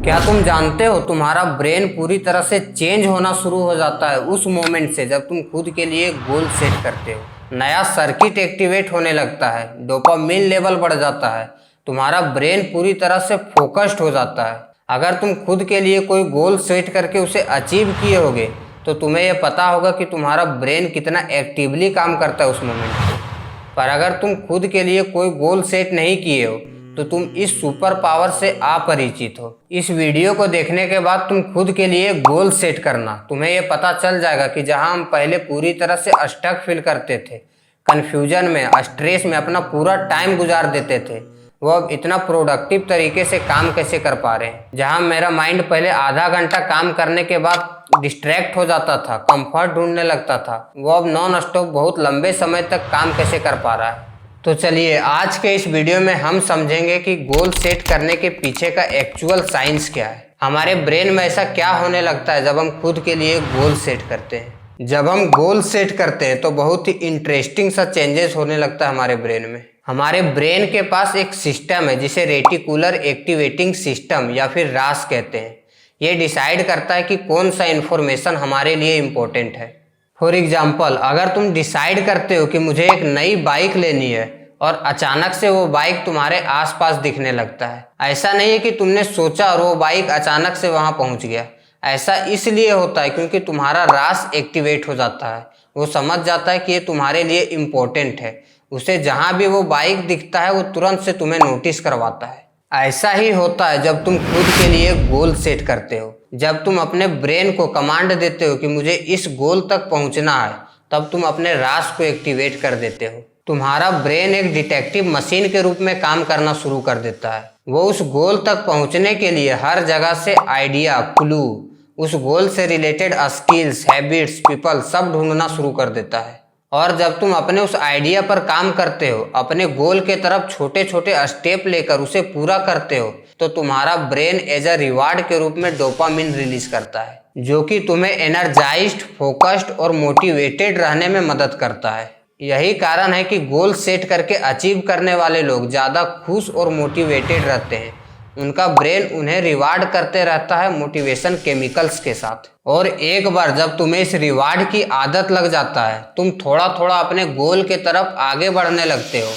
क्या तुम जानते हो तुम्हारा ब्रेन पूरी तरह से चेंज होना शुरू हो जाता है उस मोमेंट से जब तुम खुद के लिए गोल सेट करते हो। नया सर्किट एक्टिवेट होने लगता है, डोपामिन लेवल बढ़ जाता है, तुम्हारा ब्रेन पूरी तरह से फोकस्ड हो जाता है। अगर तुम खुद के लिए कोई गोल सेट करके उसे अचीव किए होगे तो तुम्हें यह पता होगा कि तुम्हारा ब्रेन कितना एक्टिवली काम करता है उस मोमेंट पे। पर अगर तुम खुद के लिए कोई गोल सेट नहीं किए हो तो तुम इस सुपर पावर से अपरिचित हो। इस वीडियो को देखने के बाद तुम खुद के लिए गोल सेट करना, तुम्हें यह पता चल जाएगा कि जहां हम पहले पूरी तरह से स्टक फील करते थे, कन्फ्यूजन में, स्ट्रेस में अपना पूरा टाइम गुजार देते थे, वो अब इतना प्रोडक्टिव तरीके से काम कैसे कर पा रहे हैं। जहां मेरा माइंड पहले आधा घंटा काम करने के बाद डिस्ट्रैक्ट हो जाता था, कंफर्ट ढूंढने लगता था, वो अब नॉन स्टॉप बहुत लंबे समय तक काम कैसे कर पा रहा है। तो चलिए आज के इस वीडियो में हम समझेंगे कि गोल सेट करने के पीछे का एक्चुअल साइंस क्या है। हमारे ब्रेन में ऐसा क्या होने लगता है जब हम खुद के लिए गोल सेट करते हैं। जब हम गोल सेट करते हैं तो बहुत ही इंटरेस्टिंग सा चेंजेस होने लगता है हमारे ब्रेन में। हमारे ब्रेन के पास एक सिस्टम है जिसे रेटिकुलर एक्टिवेटिंग सिस्टम या फिर रास कहते हैं। ये डिसाइड करता है कि कौन सा इन्फॉर्मेशन हमारे लिए इम्पोर्टेंट है। फॉर एग्जाम्पल, अगर तुम डिसाइड करते हो कि मुझे एक नई बाइक लेनी है और अचानक से वो बाइक तुम्हारे आसपास दिखने लगता है, ऐसा नहीं है कि तुमने सोचा और वो बाइक अचानक से वहां पहुंच गया। ऐसा इसलिए होता है क्योंकि तुम्हारा रास एक्टिवेट हो जाता है। वो समझ जाता है कि ये तुम्हारे लिए इम्पोर्टेंट है। उसे जहां भी वो बाइक दिखता है वो तुरंत से तुम्हें नोटिस करवाता है। ऐसा ही होता है जब तुम खुद के लिए गोल सेट करते हो। जब तुम अपने ब्रेन को कमांड देते हो कि मुझे इस गोल तक पहुंचना है, तब तुम अपने रास को एक्टिवेट कर देते हो। तुम्हारा ब्रेन एक डिटेक्टिव मशीन के रूप में काम करना शुरू कर देता है। वो उस गोल तक पहुंचने के लिए हर जगह से आइडिया, क्लू, उस गोल से रिलेटेड स्किल्स, हैबिट्स, पीपल सब ढूंढना शुरू कर देता है। और जब तुम अपने उस आइडिया पर काम करते हो, अपने गोल के तरफ छोटे छोटे स्टेप लेकर उसे पूरा करते हो, तो तुम्हारा ब्रेन एज अ रिवार्ड के रूप में डोपामिन रिलीज करता है, जो कि तुम्हें एनर्जाइज्ड, फोकस्ड और मोटिवेटेड रहने में मदद करता है। यही कारण है कि गोल सेट करके अचीव करने वाले लोग ज़्यादा खुश और मोटिवेटेड रहते हैं। उनका ब्रेन उन्हें रिवार्ड करते रहता है मोटिवेशन केमिकल्स के साथ। और एक बार जब तुम्हें इस रिवार्ड की आदत लग जाता है, तुम थोड़ा थोड़ा अपने गोल के तरफ आगे बढ़ने लगते हो,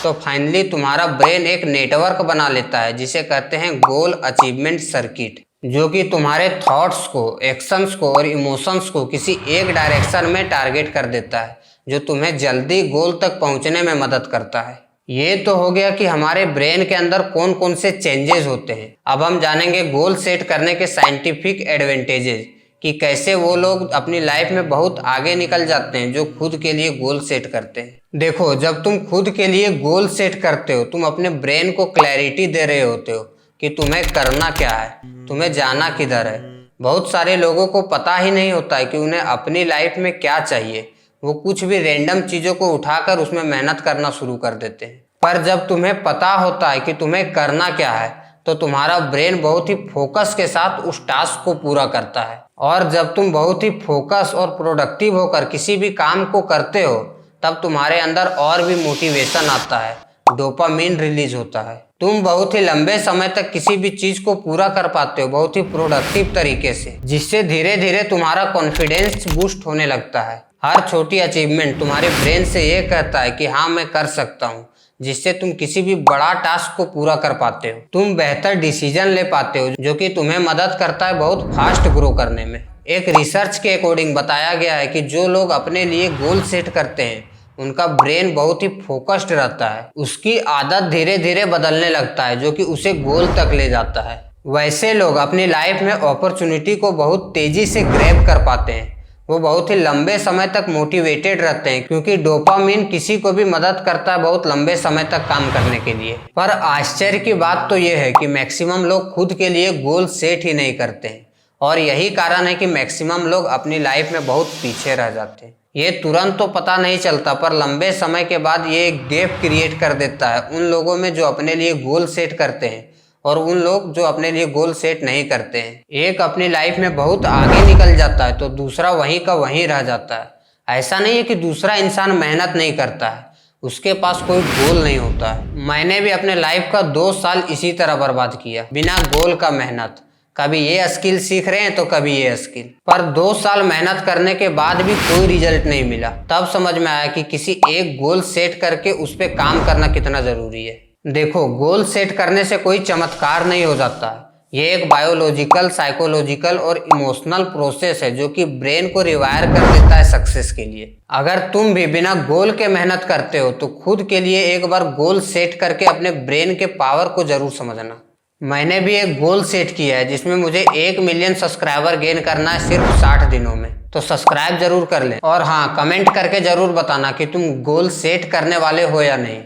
तो फाइनली तुम्हारा ब्रेन एक नेटवर्क बना लेता है जिसे कहते हैं गोल अचीवमेंट सर्किट, जो कि तुम्हारे थॉट्स को, एक्शंस को और इमोशंस को किसी एक डायरेक्शन में टारगेट कर देता है, जो तुम्हें जल्दी गोल तक पहुंचने में मदद करता है। ये तो हो गया कि हमारे ब्रेन के अंदर कौन कौन से चेंजेस होते हैं। अब हम जानेंगे गोल सेट करने के साइंटिफिक एडवांटेजेस, कि कैसे वो लोग अपनी लाइफ में बहुत आगे निकल जाते हैं जो खुद के लिए गोल सेट करते हैं। देखो, जब तुम खुद के लिए गोल सेट करते हो, तुम अपने ब्रेन को क्लैरिटी दे रहे होते हो कि तुम्हें करना क्या है, तुम्हें जाना किधर है। बहुत सारे लोगों को पता ही नहीं होता है कि उन्हें अपनी लाइफ में क्या चाहिए। वो कुछ भी रैंडम चीज़ों को उठाकर उसमें मेहनत करना शुरू कर देते हैं। पर जब तुम्हें पता होता है कि तुम्हें करना क्या है, तो तुम्हारा ब्रेन बहुत ही फोकस के साथ उस टास्क को पूरा करता है। और जब तुम बहुत ही फोकस और प्रोडक्टिव होकर किसी भी काम को करते हो, तब तुम्हारे अंदर और भी मोटिवेशन आता है, डोपामिन रिलीज होता है। तुम बहुत ही लंबे समय तक किसी भी चीज को पूरा कर पाते हो बहुत ही प्रोडक्टिव तरीके से, जिससे धीरे धीरे तुम्हारा कॉन्फिडेंस बूस्ट होने लगता है। हर छोटी अचीवमेंट तुम्हारे ब्रेन से ये कहता है कि हाँ मैं कर सकता हूँ, जिससे तुम किसी भी बड़ा टास्क को पूरा कर पाते हो। तुम बेहतर डिसीजन ले पाते हो, जो कि तुम्हें मदद करता है बहुत फास्ट ग्रो करने में। एक रिसर्च के अकॉर्डिंग बताया गया है कि जो लोग अपने लिए गोल सेट करते हैं, उनका ब्रेन बहुत ही फोकस्ड रहता है। उसकी आदत धीरे धीरे बदलने लगता है, जो कि उसे गोल तक ले जाता है। वैसे लोग अपनी लाइफ में अपॉर्चुनिटी को बहुत तेजी से ग्रैब कर पाते हैं। वो बहुत ही लंबे समय तक मोटिवेटेड रहते हैं, क्योंकि डोपामिन किसी को भी मदद करता है बहुत लंबे समय तक काम करने के लिए। पर आश्चर्य की बात तो ये है कि मैक्सिमम लोग खुद के लिए गोल सेट ही नहीं करते हैं, और यही कारण है कि मैक्सिमम लोग अपनी लाइफ में बहुत पीछे रह जाते हैं। ये तुरंत तो पता नहीं चलता, पर लंबे समय के बाद ये एक गैप क्रिएट कर देता है उन लोगों में जो अपने लिए गोल सेट करते हैं और उन लोग जो अपने लिए गोल सेट नहीं करते हैं। एक अपनी लाइफ में बहुत आगे निकल जाता है तो दूसरा वहीं का वहीं रह जाता है। ऐसा नहीं है कि दूसरा इंसान मेहनत नहीं करता है, उसके पास कोई गोल नहीं होता है। मैंने भी अपने लाइफ का 2 साल इसी तरह बर्बाद किया, बिना गोल का मेहनत। कभी ये स्किल सीख रहे हैं तो कभी ये स्किल। पर 2 साल मेहनत करने के बाद भी कोई रिजल्ट नहीं मिला। तब समझ में आया कि किसी एक गोल सेट करके उस पर काम करना कितना जरूरी है। देखो, गोल सेट करने से कोई चमत्कार नहीं हो जाता है। ये एक बायोलॉजिकल, साइकोलॉजिकल और इमोशनल प्रोसेस है जो कि ब्रेन को रिवायर कर देता है सक्सेस के लिए। अगर तुम भी बिना गोल के मेहनत करते हो तो खुद के लिए एक बार गोल सेट करके अपने ब्रेन के पावर को जरूर समझना। मैंने भी एक गोल सेट किया है जिसमें मुझे 1 मिलियन सब्सक्राइबर गेन करना है सिर्फ 60 दिनों में। तो सब्सक्राइब जरूर कर लें और हाँ, कमेंट करके जरूर बताना कि तुम गोल सेट करने वाले हो या नहीं।